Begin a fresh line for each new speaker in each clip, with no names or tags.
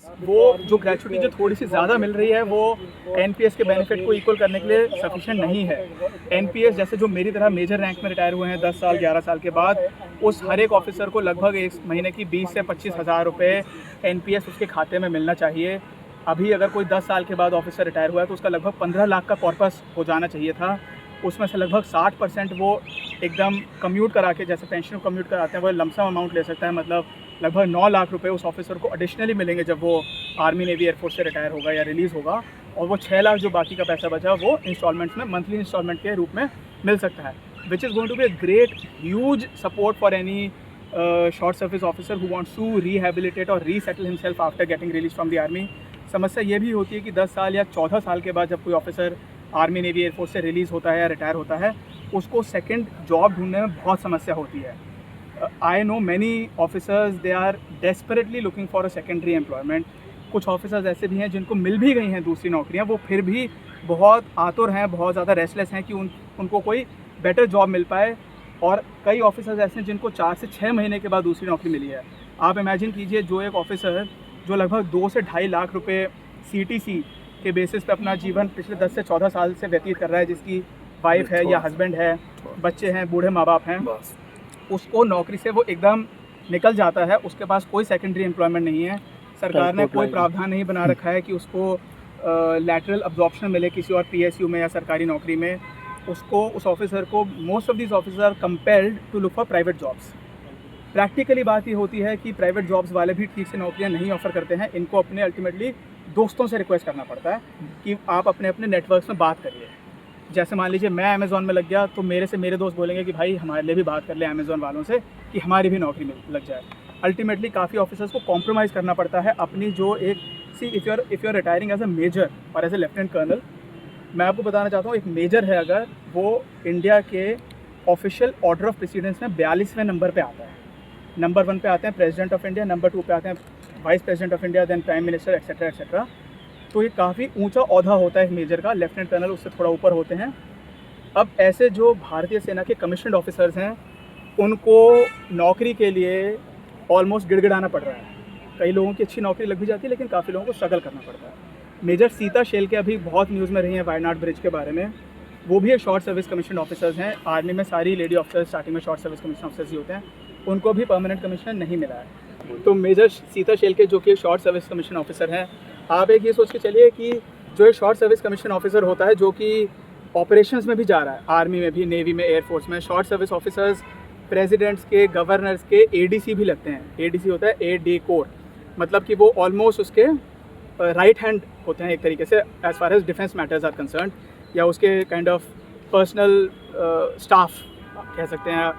वो जो ग्रेचुइटी जो थोड़ी सी ज़्यादा मिल रही है वो एनपीएस के बेनिफिट को इक्वल करने के लिए सफिशिएंट नहीं है। एनपीएस जैसे जो मेरी तरह मेजर रैंक में रिटायर हुए हैं 10 साल 11 साल के बाद, उस हर एक ऑफिसर को लगभग एक महीने की 20 से 25 हज़ार रुपये एनपीएस उसके खाते में मिलना चाहिए। अभी अगर कोई 10 साल के बाद ऑफिसर रिटायर हुआ है तो उसका लगभग 15 लाख का कॉर्पस हो जाना चाहिए था। उसमें से लगभग 60% वो एकदम कम्यूट करा के, जैसे पेंशन को कम्यूट कराते हैं, वो लमसम अमाउंट ले सकता है। मतलब लगभग 9 लाख रुपए उस ऑफिसर को एडिशनली मिलेंगे जब वो आर्मी नेवी एयरफोर्स से रिटायर होगा या रिलीज़ होगा। और वो 6 लाख जो बाकी का पैसा बचा वो इंस्टॉलमेंट्स में, मंथली इंस्टॉलमेंट के रूप में मिल सकता है, which is going to be a great huge support for any short service officer who wants to rehabilitate और resettle himself after getting release from the army. समस्या ये भी होती है कि 10 साल या 14 साल के बाद जब कोई ऑफिसर आर्मी नेवी एयरफोर्स से रिलीज़ होता है या रिटायर होता है, उसको सेकंड जॉब ढूंढने में बहुत समस्या होती है। I know many officers, they are desperately looking for a secondary employment. कुछ ऑफिसर्स ऐसे भी हैं जिनको मिल भी गई हैं दूसरी नौकरियां, वो फिर भी बहुत आतुर हैं, बहुत ज़्यादा रेस्टलेस हैं कि उनको कोई बेटर जॉब मिल पाए। और कई ऑफिसर्स ऐसे हैं जिनको 4 से 6 महीने के बाद दूसरी नौकरी मिली है। आप इमेजिन कीजिए, जो एक ऑफिसर जो लगभग 2 से ढाई लाख रुपये CTC के बेसिस पे अपना जीवन पिछले 10 से 14 साल से व्यतीत कर रहा है, जिसकी वाइफ है या हस्बैंड है, बच्चे हैं, बूढ़े माँ बाप हैं, उसको नौकरी से वो एकदम निकल जाता है। उसके पास कोई सेकेंडरी एम्प्लॉयमेंट नहीं है। सरकार ने कोई प्रावधान नहीं बना रखा है कि उसको लैटरल अब्जॉर्प्शन मिले किसी और PSU में या सरकारी नौकरी में। उसको, उस ऑफिसर को, most of this officer are compelled to look for private jobs. Practically बात ये होती है कि प्राइवेट जॉब्स वाले भी ठीक से नौकरियां नहीं ऑफर करते हैं। इनको अपने अल्टीमेटली दोस्तों से रिक्वेस्ट करना पड़ता है कि आप अपने अपने नेटवर्क्स में बात करिए। जैसे मान लीजिए मैं अमेज़ॉन में लग गया तो मेरे दोस्त बोलेंगे कि भाई हमारे लिए भी बात कर ले अमेज़ॉन वालों से कि हमारी भी नौकरी लग जाए। अल्टीमेटली काफ़ी ऑफिसर्स को कॉम्प्रोमाइज़ करना पड़ता है अपनी जो एक if you are retiring as a major और एज ए लेफ्टिनेंट कर्नल। मैं आपको बताना चाहता हूँ, एक मेजर है अगर, वो इंडिया के ऑफिशियल ऑर्डर ऑफ प्रेसिडेंस में 42वें नंबर पे आता है। नंबर 1 पे आते हैं प्रेसिडेंट ऑफ इंडिया, नंबर 2 पे आते हैं vice president of India, then prime minister, etcetera etcetera. तो ये काफ़ी ऊंचा ओहदा होता है मेजर का। लेफ्टिनेंट कर्नल उससे थोड़ा ऊपर होते हैं। अब ऐसे जो भारतीय सेना के कमीशन्ड ऑफिसर्स हैं, उनको नौकरी के लिए ऑलमोस्ट गिड़गिड़ाना पड़ रहा है। कई लोगों की अच्छी नौकरी लग भी जाती है, लेकिन काफ़ी लोगों को स्ट्रगल करना पड़ता है। मेजर सीता शेल्के अभी बहुत न्यूज़ में रही हैं वायनाड ब्रिज के बारे में। वो भी एक शॉर्ट सर्विस कमीशन ऑफिसर्स हैं। आर्मी में सारी लेडी ऑफिसर्स स्टार्टिंग में शॉर्ट सर्विस कमीशन ऑफिसर्स ही होते हैं, उनको भी परमानेंट कमीशन नहीं मिला है। तो मेजर सीता शेल्के जो कि शॉर्ट सर्विस कमीशन ऑफिसर हैं, आप एक ये सोच के चलिए कि जो एक शॉर्ट सर्विस कमीशन ऑफिसर होता है जो कि ऑपरेशंस में भी जा रहा है, आर्मी में भी, नेवी में, एयरफोर्स में, शॉर्ट सर्विस ऑफिसर्स प्रेसिडेंट्स के, गवर्नर्स के ADC भी लगते हैं। ADC होता है AD कोर, मतलब कि वो ऑलमोस्ट उसके राइट हैंड होते हैं एक तरीके से as far as defence matters are concern, या उसके काइंड ऑफ पर्सनल स्टाफ कह सकते हैं।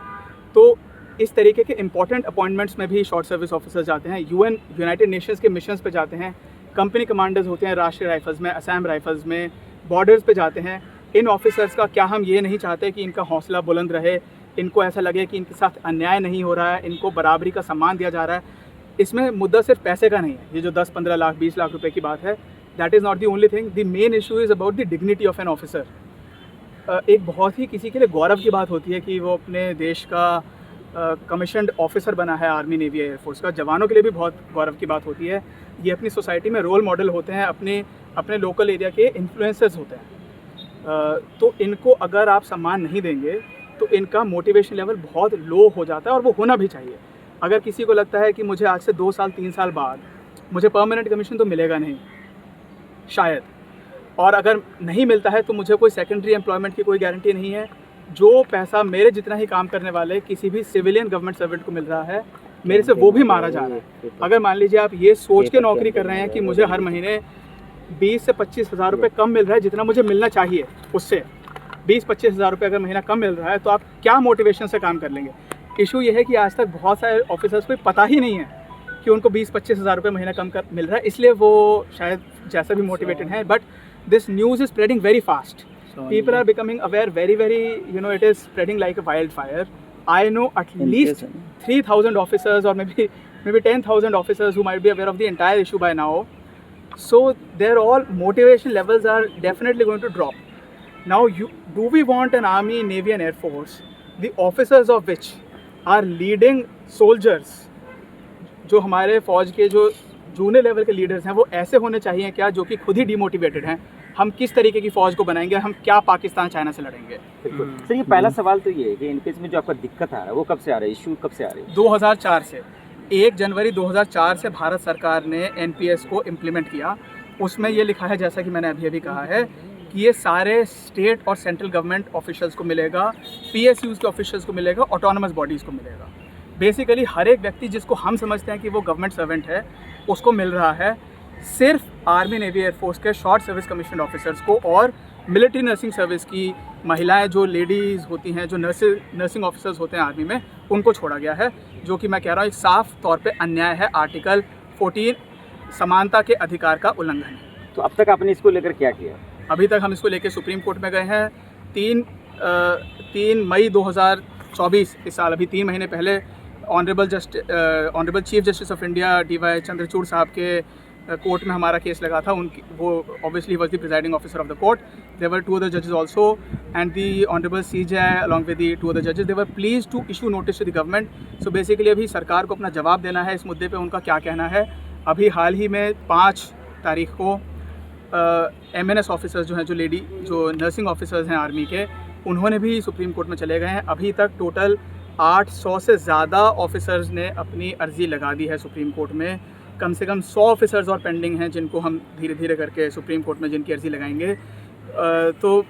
तो इस तरीके के इंपॉर्टेंट अपॉइंटमेंट्स में भी शॉर्ट सर्विस ऑफिसर्स जाते हैं। यूनाइटेड नेशंस के मिशंस पे जाते हैं। कंपनी कमांडर्स होते हैं राष्ट्रीय राइफल्स में, असम राइफल्स में, बॉर्डर्स पे जाते हैं। इन ऑफिसर्स का क्या हम ये नहीं चाहते कि इनका हौसला बुलंद रहे, इनको ऐसा लगे कि इनके साथ अन्याय नहीं हो रहा है, इनको बराबरी का सम्मान दिया जा रहा है। इसमें मुद्दा सिर्फ पैसे का नहीं है। ये जो 10-15 लाख 20 लाख रुपए की बात है, that is not the only thing. The main issue is about the dignity of an officer. एक बहुत ही किसी के लिए गौरव की बात होती है कि वो अपने देश का कमीशन्ड ऑफिसर बना है, आर्मी नेवी एयरफोर्स का। जवानों के लिए भी बहुत गौरव की बात होती है। ये अपनी सोसाइटी में रोल मॉडल होते हैं, अपने लोकल एरिया के इन्फ्लुएंसर्स होते हैं। तो इनको अगर आप सम्मान नहीं देंगे तो इनका मोटिवेशन लेवल बहुत लो हो जाता है, और वो होना भी चाहिए। अगर किसी को लगता है कि मुझे आज से 2 साल 3 साल बाद मुझे परमानेंट कमीशन तो मिलेगा नहीं शायद, और अगर नहीं मिलता है तो मुझे कोई सेकेंडरी एम्प्लॉयमेंट की कोई गारंटी नहीं है। जो पैसा मेरे जितना ही काम करने वाले किसी भी सिविलियन गवर्नमेंट सर्वेंट को मिल रहा है, मेरे से वो भी मारा जा रहा है। अगर मान लीजिए आप ये सोच के नौकरी कर रहे हैं कि मुझे हर महीने 20 से 25 हज़ार रुपये कम मिल रहा है जितना मुझे मिलना चाहिए, उससे 20-25 हज़ार रुपये अगर महीना कम मिल रहा है, तो आप क्या मोटिवेशन से काम कर लेंगे। इशू ये है कि आज तक बहुत सारे ऑफिसर्स को पता ही नहीं है कि उनको 20-25 हज़ार रुपये महीना कम मिल रहा है, इसलिए वो शायद जैसा भी मोटिवेटेड है। But this news is spreading very fast. People are becoming aware very, it is spreading like a wildfire. I know at least 3,000 officers, or maybe 10,000 officers who might be aware of the entire issue by now. So their all motivation levels are definitely going to drop. Now, do we want an army, navy and air force, the officers of which are leading soldiers, जो हमारे फौज के जो junior level के leaders हैं वो ऐसे होने चाहिए क्या जो कि खुद ही डिमोटिवेटेड हैं। हम किस तरीके की फ़ौज को बनाएंगे, हम क्या पाकिस्तान चाइना से लड़ेंगे।
सर, ये पहला सवाल तो ये है कि एनपीएस में जो आपका दिक्कत आ रहा है वो कब से आ रहा है, इशू कब से आ रही है?
2004 से 1 जनवरी 2004 से भारत सरकार ने एनपीएस को इम्प्लीमेंट किया। उसमें ये लिखा है, जैसा कि मैंने अभी कहा है, कि ये सारे स्टेट और सेंट्रल गवर्नमेंट ऑफिशियल्स को मिलेगा, पीएसयूज़ के ऑफिशियल्स को मिलेगा, ऑटोनमस बॉडीज़ को मिलेगा। बेसिकली हर एक व्यक्ति जिसको हम समझते हैं कि वो गवर्नमेंट सर्वेंट है उसको मिल रहा है। सिर्फ आर्मी, नेवी, एयरफोर्स के शॉर्ट सर्विस कमीशन ऑफिसर्स को और मिलिट्री नर्सिंग सर्विस की महिलाएं जो लेडीज़ होती हैं, जो नर्सिंग ऑफिसर्स होते हैं आर्मी में, उनको छोड़ा गया है, जो कि मैं कह रहा हूँ एक साफ तौर पे अन्याय है। आर्टिकल 14 समानता के अधिकार का उल्लंघन है।
तो अब तक आपने इसको लेकर क्या किया?
अभी तक हम इसको लेकर सुप्रीम कोर्ट में गए हैं। 3 मई 2024 इस साल, अभी 3 महीने पहले honourable chief justice of India DY Chandrachud साहब के कोर्ट में हमारा केस लगा था। उनकी वो obviously was the presiding officer of the court. There were 2 other judges also and the honorable CJ along with the 2 other judges, they were pleased to issue notice to the government. So basically अभी सरकार को अपना जवाब देना है इस मुद्दे पे, उनका क्या कहना है। अभी हाल ही में 5 तारीख को MNS ऑफिसर्स जो हैं, जो नर्सिंग ऑफिसर्स हैं आर्मी के, उन्होंने भी सुप्रीम कोर्ट में चले गए हैं। अभी तक टोटल 800 से ज़्यादा ऑफिसर्स ने अपनी अर्जी लगा दी है सुप्रीम कोर्ट में। कम से कम 100 ऑफिसर्स और पेंडिंग हैं जिनको हम धीरे धीरे करके सुप्रीम कोर्ट में जिनकी अर्जी लगाएंगे। तो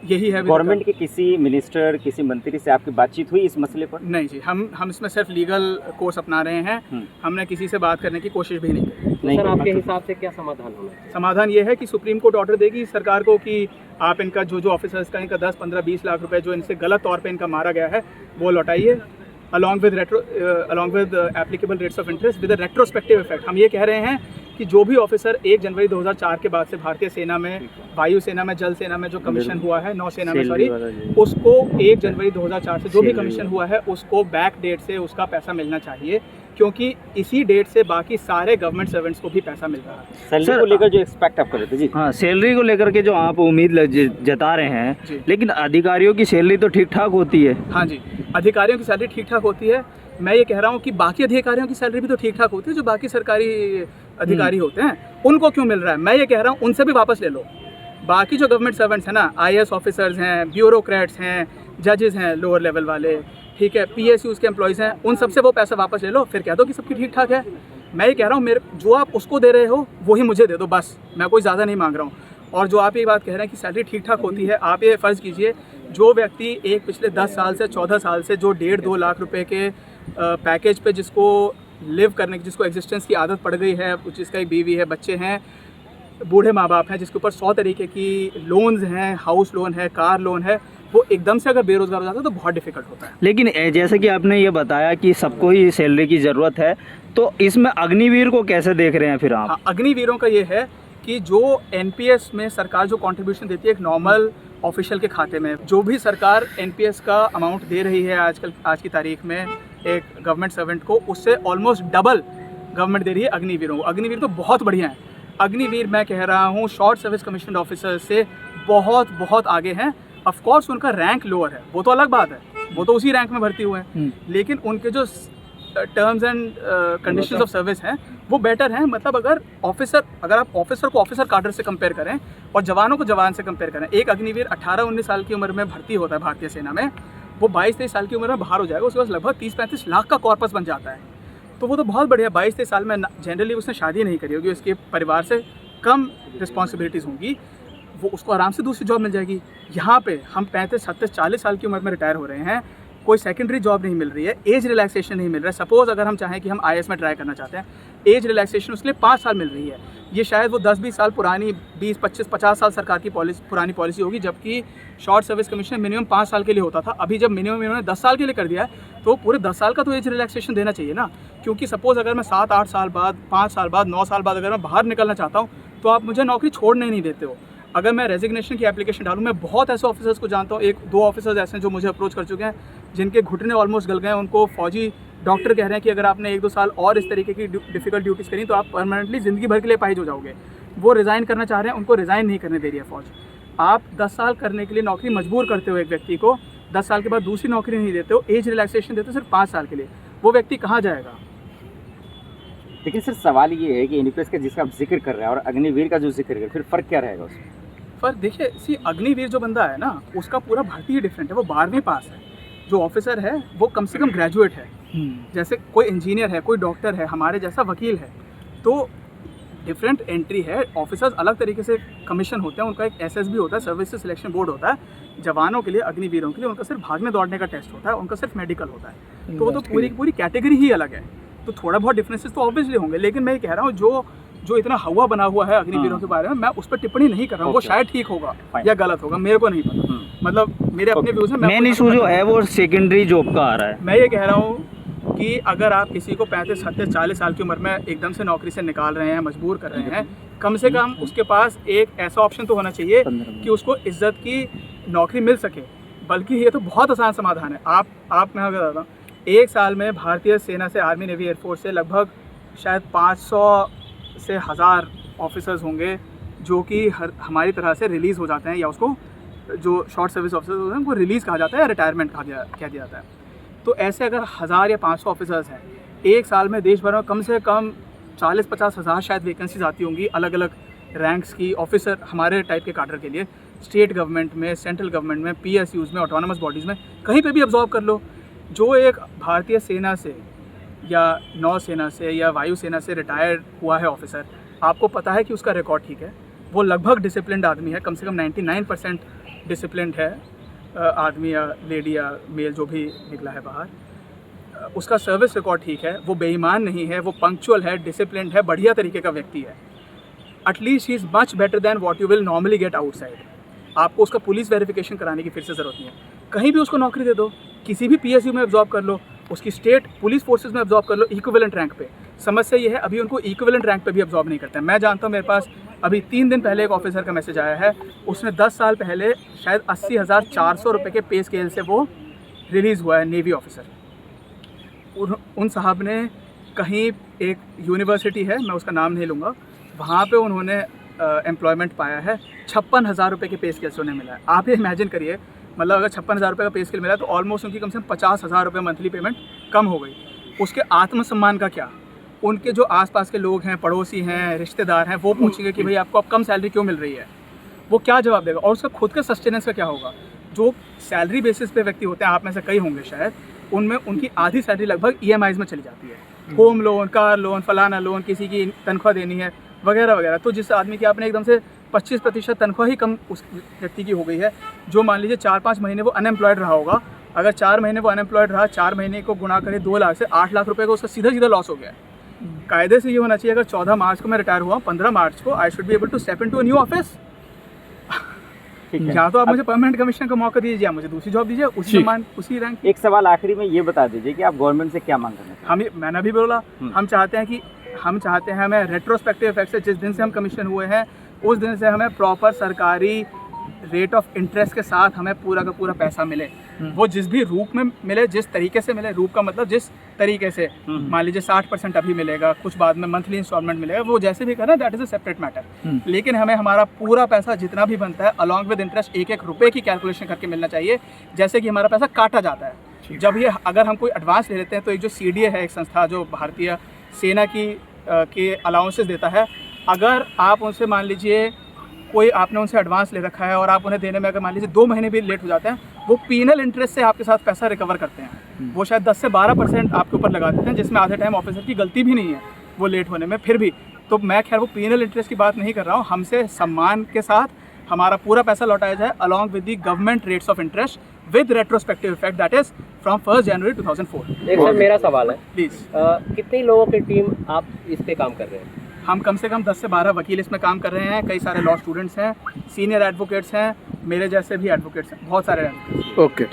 यही है।
गवर्नमेंट के किसी मिनिस्टर, किसी मंत्री से आपकी बातचीत हुई इस मसले पर?
नहीं जी, हम इसमें सिर्फ लीगल कोर्स अपना रहे हैं। हमने किसी से बात करने की कोशिश भी नहीं की।
सर, आपके हिसाब से क्या समाधान होना चाहिए?
समाधान ये है कि सुप्रीम कोर्ट ऑर्डर देगी सरकार को कि आप इनका जो ऑफिसर्स का इनका 10, 15, 20 लाख रुपए जो इनसे गलत तौर पे इनका मारा गया है वो लौटाइए, along with applicable rates of interest with a retrospective effect। हम ये कह रहे हैं कि जो भी ऑफिसर 1 जनवरी 2004 के बाद से भारतीय सेना में, वायु सेना में, जल सेना में जो कमीशन हुआ है, नौसेना में सॉरी, उसको 1 जनवरी 2004 से जो भी कमीशन हुआ है उसको बैक डेट से उसका पैसा मिलना चाहिए, क्योंकि इसी डेट से बाकी सारे गवर्नमेंट सर्वेंट्स को भी पैसा मिल रहा है।
सैलरी को लेकर जो एक्सपेक्ट आप कर रहे थे जी?
हाँ, सैलरी को लेकर के जो आप उम्मीद जता रहे हैं, लेकिन अधिकारियों की सैलरी तो ठीक ठाक होती है।
हाँ जी, अधिकारियों की सैलरी ठीक ठाक होती है। मैं ये कह रहा हूँ कि बाकी अधिकारियों की सैलरी भी तो ठीक ठाक होती है, जो बाकी सरकारी अधिकारी होते हैं उनको क्यों मिल रहा है? मैं ये कह रहा हूँ उनसे भी वापस ले लो। बाकी जो गवर्नमेंट सर्वेंट्स हैं ना, IAS ऑफिसर्स हैं, ब्यूरोक्रेट्स हैं, जजेस हैं लोअर लेवल वाले, ठीक है, PSUs के एम्प्लॉयज़ हैं, उन सबसे वो पैसा वापस ले लो, फिर कह दो कि सबकी ठीक ठाक है। मैं ये कह रहा हूँ मेरे जो आप उसको दे रहे हो वही मुझे दे दो, बस। मैं कोई ज़्यादा नहीं मांग रहा हूँ। और जो आप ये बात कह रहे हैं कि सैलरी ठीक ठाक होती है, आप ये फ़र्ज़ कीजिए जो व्यक्ति एक पिछले 10 साल से 14 साल से जो 1.5-2 लाख रुपए के पैकेज पे जिसको लिव करने की, जिसको एग्जिस्टेंस की आदत पड़ गई है, जिसका एक बीवी है, बच्चे हैं, बूढ़े माँ बाप हैं, जिसके ऊपर 100 तरीके की लोन्स हैं, हाउस लोन है, कार लोन है, वो एकदम से अगर बेरोजगार हो जाता है तो बहुत डिफिकल्ट होता है।
लेकिन जैसे कि आपने ये बताया कि सबको ही सैलरी की ज़रूरत है, तो इसमें अग्निवीर को कैसे देख रहे हैं फिर आप?
हाँ, अग्निवीरों का ये है कि जो NPS में सरकार जो कंट्रीब्यूशन देती है एक नॉर्मल ऑफिशियल के खाते में, जो भी सरकार NPS का अमाउंट दे रही है आज की तारीख में एक गवर्नमेंट सर्वेंट को, उससे ऑलमोस्ट डबल गवर्नमेंट दे रही है अग्निवीरों को। अग्निवीर तो बहुत बढ़िया है। अग्निवीर मैं कह रहा हूँ शॉर्ट सर्विस कमीशन ऑफिसर से बहुत आगे हैं। ऑफ कोर्स उनका रैंक लोअर है, वो तो अलग बात है, वो तो उसी रैंक में भर्ती हुए हैं, लेकिन उनके जो terms and conditions of service हैं वो बेटर हैं। मतलब अगर आप ऑफिसर को ऑफिसर कार्डर से कंपेयर करें और जवानों को जवान से कंपेयर करें, एक अग्निवीर 18-19 साल की उम्र में भर्ती होता है भारतीय सेना में, वो 22-23 साल की उम्र में बाहर हो जाएगा, उसके पास लगभग 30-35 लाख का कॉर्पस बन जाता है। तो वो तो बहुत बढ़िया। 22-23 साल में जनरली उसने शादी नहीं करी होगी, उसके परिवार से कम रिस्पॉन्सिबिलिटीज़ होंगी, वो उसको आराम से दूसरी जॉब मिल जाएगी। यहाँ पे हम 35, 37, 40 साल की उम्र में रिटायर हो रहे हैं, कोई सेकेंडरी जॉब नहीं मिल रही है, एज रिलैक्सेशन नहीं मिल रहा है। सपोज़ अगर हम चाहें कि हम IAS में ट्राई करना चाहते हैं, एज रिलैक्सेशन उसके लिए 5 साल मिल रही है। ये शायद वो 10-20 साल पुरानी, 20-25-50 साल सरकार की पुरानी पॉलिसी होगी, जबकि शॉर्ट सर्विस कमीशन मिनिमम 5 साल के लिए होता था। अभी जब मिनिमम इन्होंने 10 साल के लिए कर दिया है, तो पूरे 10 साल का तो एज रिलैक्सेशन देना चाहिए ना। क्योंकि सपोज़ अगर मैं 7-8 साल बाद, 5 साल बाद, 9 साल बाद अगर मैं बाहर निकलना चाहता हूँ, तो आप मुझे नौकरी छोड़ने नहीं देते हो। अगर मैं रेजिग्नेशन की एप्लीकेशन डालूँ, मैं बहुत ऐसे ऑफिसर्स को जानता हूँ, 1-2 ऑफिसर्स ऐसे हैं जो मुझे अप्रोच कर चुके हैं, जिनके घुटने ऑलमोस्ट गल गए। उनको फौजी डॉक्टर कह रहे हैं कि अगर आपने 1-2 साल और इस तरीके की डिफ़िकल्ट ड्यूटीज़ करी तो आप परमानेंटली ज़िंदगी भर के लिए अपाहिज हो जाओगे। वो रिज़ाइन करना चाह रहे हैं, उनको रिज़ाइन नहीं करने दे रही है फ़ौज। आप 10 साल करने के लिए नौकरी मजबूर करते हो एक व्यक्ति को, 10 साल के बाद दूसरी नौकरी नहीं देते हो, एज रिलैक्सेशन देते हो सिर्फ 5 साल के लिए, वो व्यक्ति कहाँ जाएगा?
लेकिन सर सवाल ये है कि एनपीएस का जिसका आप जिक्र कर रहे हैं और अग्निवीर का जो जिक्र कर रहे हैं, फिर फ़र्क क्या रहेगा उसमें?
पर देखिए सी अग्निवीर जो बंदा है ना उसका पूरा भर्ती ही डिफरेंट है। वो 12वीं पास है। जो ऑफिसर है वो कम से कम ग्रेजुएट है। जैसे कोई इंजीनियर है, कोई डॉक्टर है, हमारे जैसा वकील है, तो डिफरेंट एंट्री है। ऑफिसर्स अलग तरीके से कमीशन होते हैं, उनका एक एसएसबी होता है, सर्विसेज सिलेक्शन बोर्ड होता है। जवानों के लिए, अग्निवीरों के लिए उनका सिर्फ भागने दौड़ने का टेस्ट होता है, उनका सिर्फ मेडिकल होता है। तो वो तो पूरी की पूरी कैटेगरी ही अलग है। तो थोड़ा बहुत डिफरेंसेस तो ऑब्वियसली होंगे, लेकिन मैं ये कह रहा हूँ जो इतना हवा बना हुआ है अग्निवीरों के बारे में, मैं उस पर टिप्पणी नहीं कर रहा हूँ। वो शायद ठीक होगा या गलत होगा, मेरे को नहीं पता। मतलब मेरे अपने व्यूज़ हैं।
मेन इशू जो है वो सेकेंडरी जॉब का आ रहा है।
मैं ये कह रहा हूँ कि अगर आप किसी को 35, 37, 40 साल की उम्र में एकदम से नौकरी से निकाल रहे हैं, मजबूर कर रहे हैं, कम से कम उसके पास एक ऐसा ऑप्शन तो होना चाहिए कि उसको इज्जत की नौकरी मिल सके। बल्कि ये तो बहुत आसान समाधान है। आप मैं अगर बताता हूँ, एक साल में भारतीय सेना से, आर्मी, नेवी, एयरफोर्स से लगभग शायद 500 से 1000 ऑफिसर्स होंगे जो कि हमारी तरह से रिलीज़ हो जाते हैं, या उसको जो शॉर्ट सर्विस ऑफिसर्स होते हैं उनको रिलीज़ कहा जाता है या रिटायरमेंट कह दिया जाता है। तो ऐसे अगर 1000 या 500 ऑफिसर्स हैं, एक साल में देश भर में कम से कम 40-50 हज़ार शायद वैकेंसीज आती होंगी अलग अलग रैंक्स की ऑफिसर हमारे टाइप के काडर के लिए। स्टेट गवर्नमेंट में, सेंट्रल गवर्नमेंट में, PSUs में, ऑटोनमस बॉडीज़ में, कहीं पे भी अब्जॉर्व कर लो। जो एक भारतीय सेना से या नौसेना से या वायुसेना से रिटायर हुआ है ऑफिसर, आपको पता है कि उसका रिकॉर्ड ठीक है, वो लगभग डिसिप्लिन्ड आदमी है, कम से कम 99% डिसिप्लिन्ड है आदमी या लेडी या मेल जो भी निकला है बाहर, उसका सर्विस रिकॉर्ड ठीक है, वो बेईमान नहीं है, वो पंक्चुअल है, डिसिप्लिन्ड है, बढ़िया तरीके का व्यक्ति है। At least he is much better than what you will normally get outside. आपको उसका पुलिस वेरिफिकेशन कराने की फिर से ज़रूरत नहीं है। कहीं भी उसको नौकरी दे दो, किसी भी PSU में अब्जॉर्ब कर लो, उसकी स्टेट पुलिस फोर्सेस में अब्जॉर्ब कर लो, इक्विवेलेंट रैंक पे। समस्या ये है अभी उनको इक्विवेलेंट रैंक पे भी अब्जॉर्ब नहीं करते हैं। मैं जानता हूँ, मेरे पास अभी 3 दिन पहले एक ऑफिसर का मैसेज आया है, उसने 10 साल पहले शायद 80,400 रुपये के पे स्केल से वो रिलीज़ हुआ है, नेवी ऑफिसर। उन साहब ने कहीं, एक यूनिवर्सिटी है, मैं उसका नाम नहीं लूँगा, वहाँ पे उन्होंने एम्प्लॉयमेंट पाया है। 56,000 रुपये के पे स्केल से उन्हें मिला है। आप ये इमेजिन करिए, मतलब अगर 56,000 रुपये का पे स्केल मिला है तो ऑलमोस्ट उनकी कम से कम 50,000 रुपये मंथली पेमेंट कम हो गई। उसके आत्मसम्मान का क्या? उनके जो आसपास के लोग हैं, पड़ोसी हैं, रिश्तेदार हैं, वो पूछेंगे कि भाई आपको अब कम सैलरी क्यों मिल रही है? वो क्या जवाब देगा? और उसका खुद का सस्टेनेंस का क्या होगा? जो सैलरी बेसिस पे व्यक्ति होते हैं, आप में से कई होंगे शायद, उनमें उनकी आधी सैलरी लगभग EMIs में चली जाती है। होम लोन, कार लोन, फलाना लोन, किसी की तनख्वाह देनी है, वगैरह वगैरह। तो जिस आदमी की आपने एकदम से 25% तनख्वाह ही कम उस व्यक्ति की हो गई है, जो मान लीजिए 4-5 महीने वो अनएम्प्लॉयड रहा होगा, अगर 4 महीने वो अनएम्प्लॉयड रहा, 4 महीने को गुणा करें 2 लाख से, 8 लाख रुपए का उसका सीधा लॉस हो गया है। कायदे से ये होना चाहिए, अगर 14 मार्च को मैं रिटायर हुआ, 15 मार्च को I should be able to step into a new office. या तो आप मुझे परमानेंट कमिश्नर का मौका दीजिए, या मुझे दूसरी जॉब दीजिए, उसी सम्मान, उसी रैंक।
एक सवाल आखिरी में ये बता दीजिए कि आप गवर्नमेंट से क्या मांग करना चाहते हैं?
मैंने भी बोला, हम चाहते हैं हमें रेट्रोस्पेक्टिव इफेक्ट से, जिस दिन से हम कमीशन हुए हैं उस दिन से हमें प्रॉपर सरकारी रेट ऑफ इंटरेस्ट के साथ हमें पूरा का पूरा पैसा मिले। वो जिस भी रूप में मिले, जिस तरीके से मिले, रूप का मतलब जिस तरीके से, मान लीजिए 60% अभी मिलेगा, कुछ बाद में मंथली इंस्टॉलमेंट मिलेगा, वो जैसे भी करना, that is a separate matter. लेकिन हमें हमारा पूरा पैसा जितना भी बनता है अलॉन्ग विद इंटरेस्ट, एक रुपये की कैलकुलेशन करके मिलना चाहिए, जैसे कि हमारा पैसा काटा जाता है। जब ये अगर हम कोई एडवांस ले लेते हैं, तो एक जो CDA है, एक संस्था जो भारतीय सेना की के अलाउंसेस देता है, अगर आप उनसे मान लीजिए कोई आपने उनसे एडवांस ले रखा है और आप उन्हें देने में अगर मान लीजिए 2 महीने भी लेट हो जाते हैं, वो पीनल इंटरेस्ट से आपके साथ पैसा रिकवर करते हैं। वो शायद 10 से 12% आपके ऊपर लगा देते हैं, जिसमें आधे टाइम ऑफिसर की गलती भी नहीं है वो लेट होने में, फिर भी। तो मैं खैर वो पीनल इंटरेस्ट की बात नहीं कर रहा हूँ, हमसे सम्मान के साथ हमारा पूरा पैसा लौटाया जाए along with the government rates of interest with retrospective effect, that is from 1 जनवरी 2004।
एक सर मेरा सवाल है,
प्लीज़,
कितनी लोगों की टीम आप इस पे काम कर रहे हैं?
हम कम से कम 10 से 12 वकील इसमें काम कर रहे हैं। कई सारे लॉ स्टूडेंट्स हैं, सीनियर एडवोकेट्स हैं, मेरे जैसे भी एडवोकेट्स हैं, बहुत सारे एडवोकेट्स।
ओके।